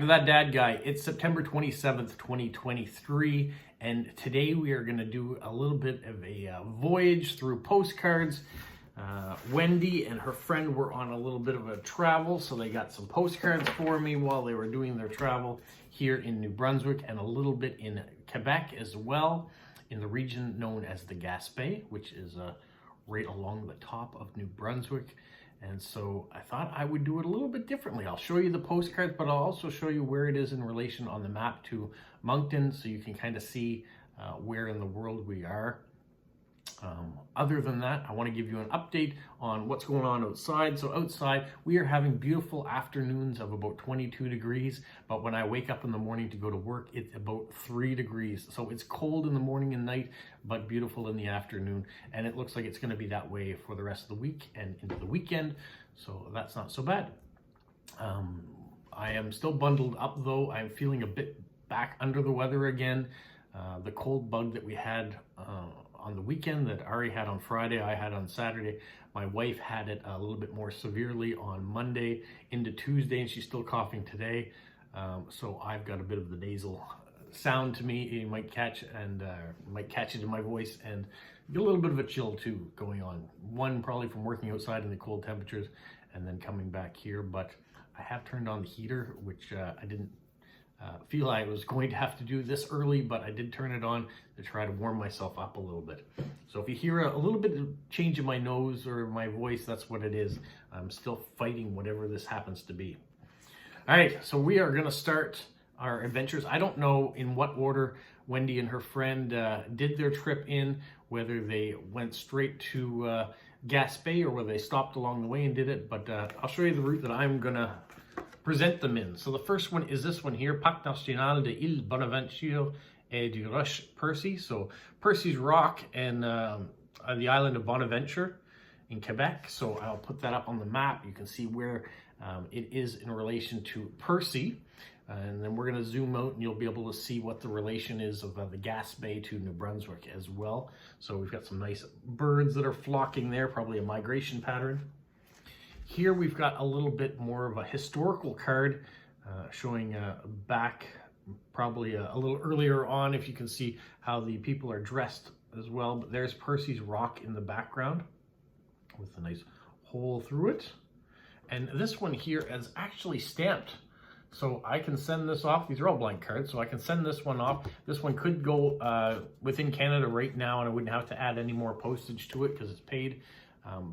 to That Dad Guy. It's September 27th, 2023, and today we are going to do a little bit of a voyage through postcards. Wendy and her friend were on a little bit of a travel, so they got some postcards for me while they were doing their travel here in New Brunswick and a little bit in Quebec as well, in the region known as the Gaspe, which is right along the top of New Brunswick. And so I thought I would do it a little bit differently. I'll show you the postcards, but I'll also show you where it is in relation on the map to Moncton, so you can kind of see where in the world we are. Other than that, I want to give you an update on what's going on outside. So outside, we are having beautiful afternoons of about 22 degrees, but when I wake up in the morning to go to work, it's about 3 degrees. So it's cold in the morning and night, but beautiful in the afternoon. And it looks like it's going to be that way for the rest of the week and into the weekend. So that's not so bad. I am still bundled up though. I'm feeling a bit back under the weather again. The cold bug that we had on the weekend, that Ari had on Friday, I had on Saturday. My wife had it a little bit more severely on Monday into Tuesday, and she's still coughing today. So I've got a bit of the nasal sound to me. You might catch it in my voice, and get a little bit of a chill too going on. One, probably from working outside in the cold temperatures and then coming back here. But I have turned on the heater, which I didn't feel I was going to have to do this early, but I did turn it on to try to warm myself up a little bit. So if you hear a little bit of change in my nose or my voice, that's what it is. I'm still fighting whatever this happens to be. All right, so we are going to start our adventures. I don't know in what order Wendy and her friend did their trip in, whether they went straight to Gaspe or whether they stopped along the way and did it, but I'll show you the route that I'm going to present them in. So the first one is this one here, Parc National de Île Bonaventure et du Roche Percé. So Percé Rock and the island of Bonaventure in Quebec. So I'll put that up on the map. You can see where it is in relation to Percé. And then we're going to zoom out and you'll be able to see what the relation is of the Gaspe to New Brunswick as well. So we've got some nice birds that are flocking there, probably a migration pattern. Here we've got a little bit more of a historical card showing back probably a little earlier on, if you can see how the people are dressed as well. But there's Percé Rock in the background with a nice hole through it. And this one here is actually stamped. So I can send this off. These are all blank cards, so I can send this one off. This one could go within Canada right now, and I wouldn't have to add any more postage to it because it's paid.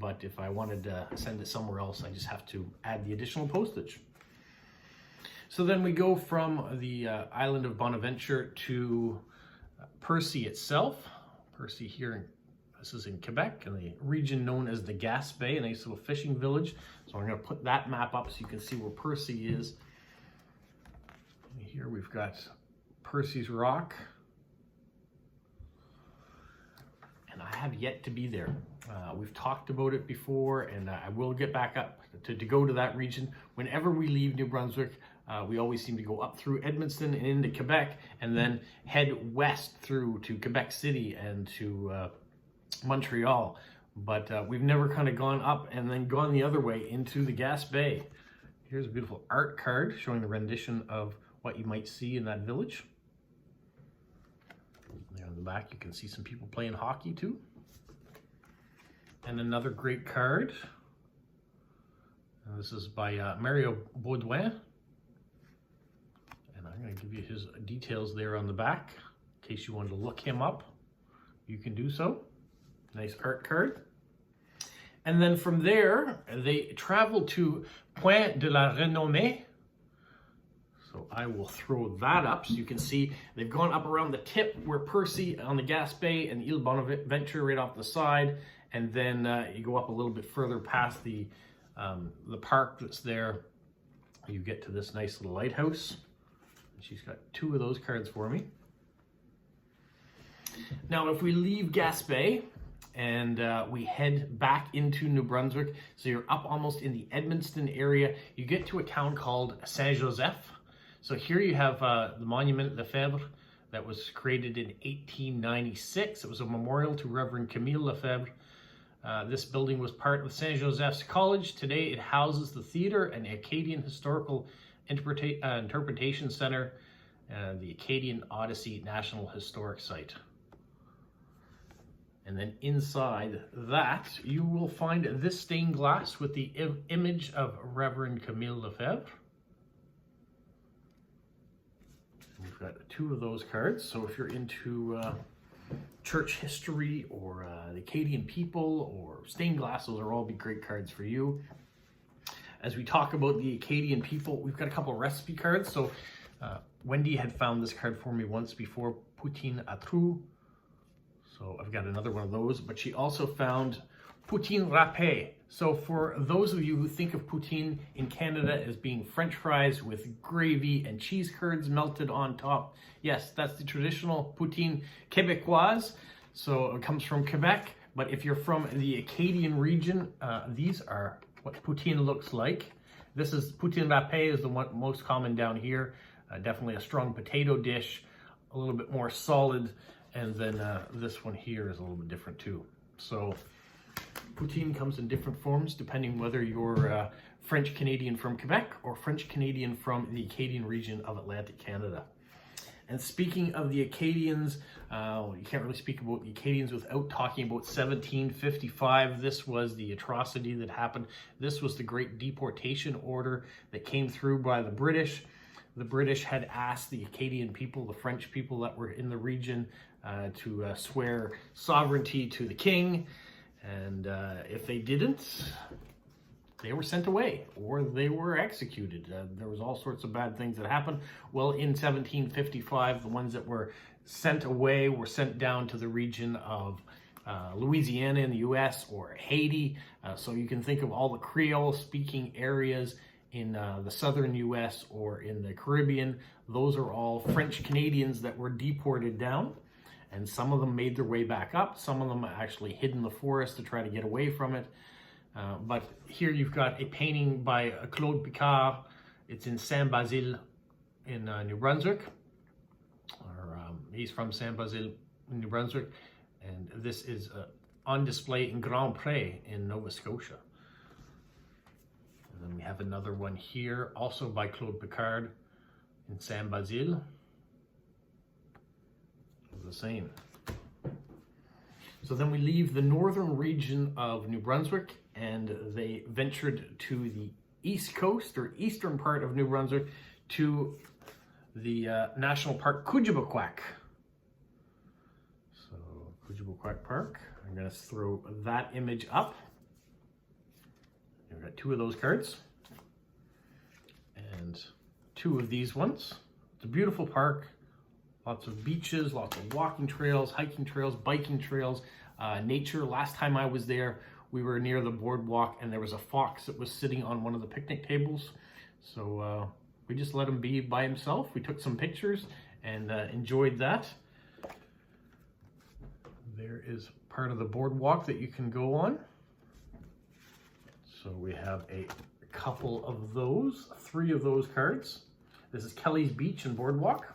But if I wanted to send it somewhere else, I just have to add the additional postage. So then we go from the island of Bonaventure to Percé itself. Percé here, this is in Quebec, in the region known as the Gaspe, a nice little fishing village. So I'm going to put that map up so you can see where Percé is. Here we've got Percé Rock. And I have yet to be there. We've talked about it before, and I will get back up to go to that region. Whenever we leave New Brunswick, we always seem to go up through Edmundston and into Quebec, and then head west through to Quebec City and to Montreal. But we've never kind of gone up and then gone the other way into the Gaspe. Here's a beautiful art card showing the rendition of what you might see in that village. There on the back, you can see some people playing hockey too. And another great card. And this is by Mario Baudouin. And I'm going to give you his details there on the back. In case you wanted to look him up, you can do so. Nice art card. And then from there, they travel to Point de la Renommée. So I will throw that up so you can see they've gone up around the tip where Percé on the Gaspe and Île Bonaventure right off the side. And then you go up a little bit further past the park that's there. You get to this nice little lighthouse. She's got 2 of those cards for me. Now, if we leave Gaspe and we head back into New Brunswick, so you're up almost in the Edmundston area, you get to a town called Saint-Joseph. So here you have the Monument Lefebvre that was created in 1896. It was a memorial to Reverend Camille Lefebvre. This building was part of Saint Joseph's College. Today it houses the theater and Acadian Historical Interpretation Center, the Acadian Odyssey National Historic Site. And then inside that, you will find this stained glass with the image of Reverend Camille Lefebvre. We've got 2 of those cards. So if you're into church history or the Acadian people or stained glass, those are all be great cards for you. As we talk about the Acadian people, we've got a couple of recipe cards. So Wendy had found this card for me once before, poutine à trous. So I've got another one of those, but she also found poutine râpée. So for those of you who think of poutine in Canada as being French fries with gravy and cheese curds melted on top, yes, that's the traditional poutine québécoise. So it comes from Quebec, but if you're from the Acadian region, these are what poutine looks like. This is poutine râpée, is the one most common down here. Definitely a strong potato dish, a little bit more solid. And then this one here is a little bit different too. So poutine comes in different forms depending whether you're French Canadian from Quebec or French Canadian from the Acadian region of Atlantic Canada. And speaking of the Acadians, you can't really speak about the Acadians without talking about 1755. This was the atrocity that happened. This was the Great Deportation Order that came through by the British. The British had asked the Acadian people, the French people that were in the region, to swear sovereignty to the king. And if they didn't, they were sent away or they were executed. There was all sorts of bad things that happened. Well, in 1755, the ones that were sent away were sent down to the region of Louisiana in the US or Haiti. So you can think of all the Creole speaking areas in the southern US or in the Caribbean. Those are all French Canadians that were deported down, and some of them made their way back up. Some of them actually hid in the forest to try to get away from it. But here you've got a painting by Claude Picard. It's in Saint-Basile in New Brunswick. He's from Saint-Basile, New Brunswick. And this is on display in Grand Pré in Nova Scotia. And then we have another one here, also by Claude Picard in Saint-Basile. The same. So then we leave the northern region of New Brunswick and they ventured to the east coast or eastern part of New Brunswick to the National Park Quebec. So Quebec Park, I'm going to throw that image up. We've got 2 of those cards and 2 of these ones. It's a beautiful park. Lots of beaches, lots of walking trails, hiking trails, biking trails, nature. Last time I was there, we were near the boardwalk and there was a fox that was sitting on one of the picnic tables. So we just let him be by himself. We took some pictures and enjoyed that. There is part of the boardwalk that you can go on. So we have a couple of those, 3 of those cards. This is Kelly's Beach and Boardwalk.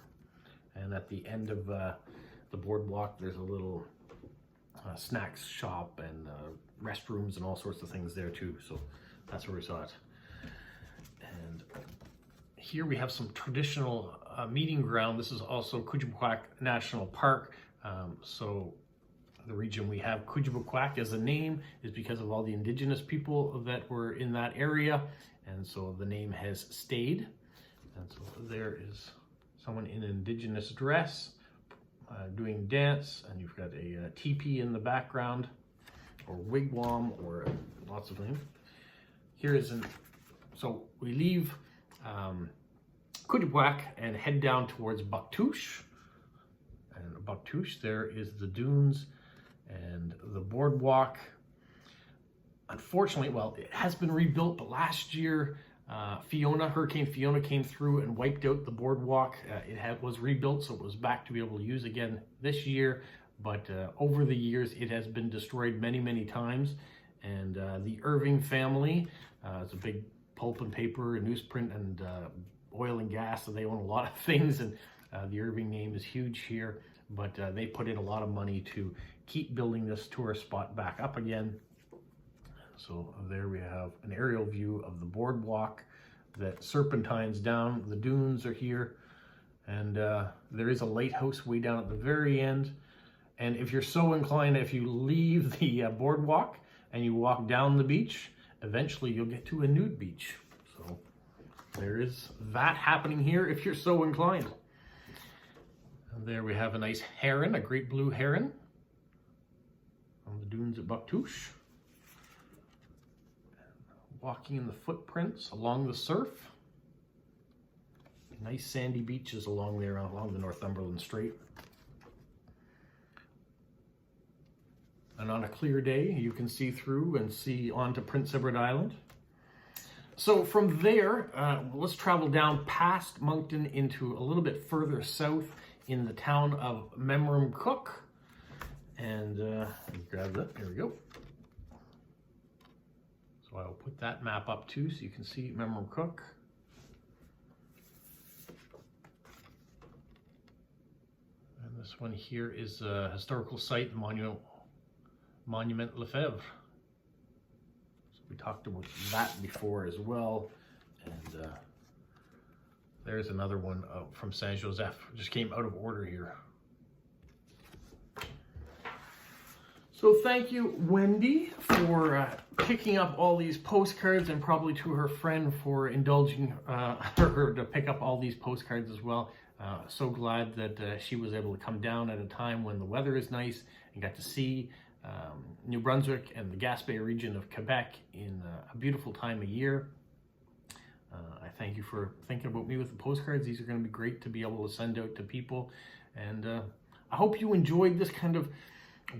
And at the end of the boardwalk, there's a little snacks shop and restrooms and all sorts of things there too. So that's where we saw it. And here we have some traditional meeting ground. This is also Quebec National Park. So the region we have Quebec as a name is because of all the indigenous people that were in that area. And so the name has stayed. And so there is someone in an indigenous dress doing dance, and you've got a teepee in the background, or wigwam, or lots of things. Here is so we leave Quebec and head down towards Bouctouche. And Bouctouche, there is the dunes and the boardwalk. Unfortunately, well, it has been rebuilt, but last year, Hurricane Fiona came through and wiped out the boardwalk. It was rebuilt, so it was back to be able to use again this year. But over the years, it has been destroyed many, many times. And the Irving family, it's a big pulp and paper, and newsprint, and oil and gas, so they own a lot of things. And the Irving name is huge here. But they put in a lot of money to keep building this tourist spot back up again. So there we have an aerial view of the boardwalk. that serpentines down. The dunes are here, and there is a lighthouse way down at the very end. And if you're so inclined, if you leave the boardwalk and you walk down the beach, eventually you'll get to a nude beach. So there is that happening here if you're so inclined. And there we have a nice heron, a great blue heron on the dunes at Bouctouche. Walking in the footprints along the surf. Nice sandy beaches along there, along the Northumberland Strait. And on a clear day, you can see through and see onto Prince Edward Island. So from there, let's travel down past Moncton into a little bit further south in the town of Memramcook. And grab that, there we go. So I'll put that map up too so you can see Memramcook. And this one here is a historical site, Monument Lefebvre. So we talked about that before as well. And there's another one from Saint Joseph. Just came out of order here. So thank you, Wendy, for picking up all these postcards, and probably to her friend for indulging her to pick up all these postcards as well. So glad that she was able to come down at a time when the weather is nice and got to see New Brunswick and the Gaspe region of Quebec in a beautiful time of year. I thank you for thinking about me with the postcards. These are going to be great to be able to send out to people. And I hope you enjoyed this kind of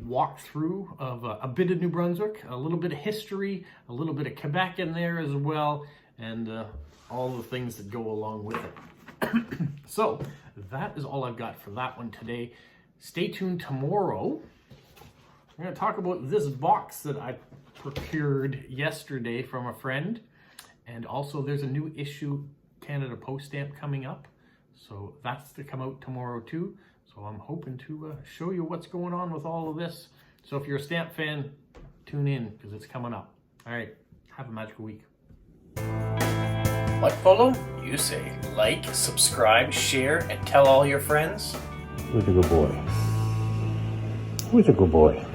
walk through of a bit of New Brunswick, a little bit of history, a little bit of Quebec in there as well, and all the things that go along with it. So that is all I've got for that one today. Stay tuned tomorrow. I'm going to talk about this box that I procured yesterday from a friend. And also there's a new issue Canada Post stamp coming up. So that's to come out tomorrow too. So I'm hoping to show you what's going on with all of this. So if you're a stamp fan, tune in because it's coming up. All right, have a magical week. What, Polo? You say like, subscribe, share, and tell all your friends? Who's a good boy? Who's a good boy?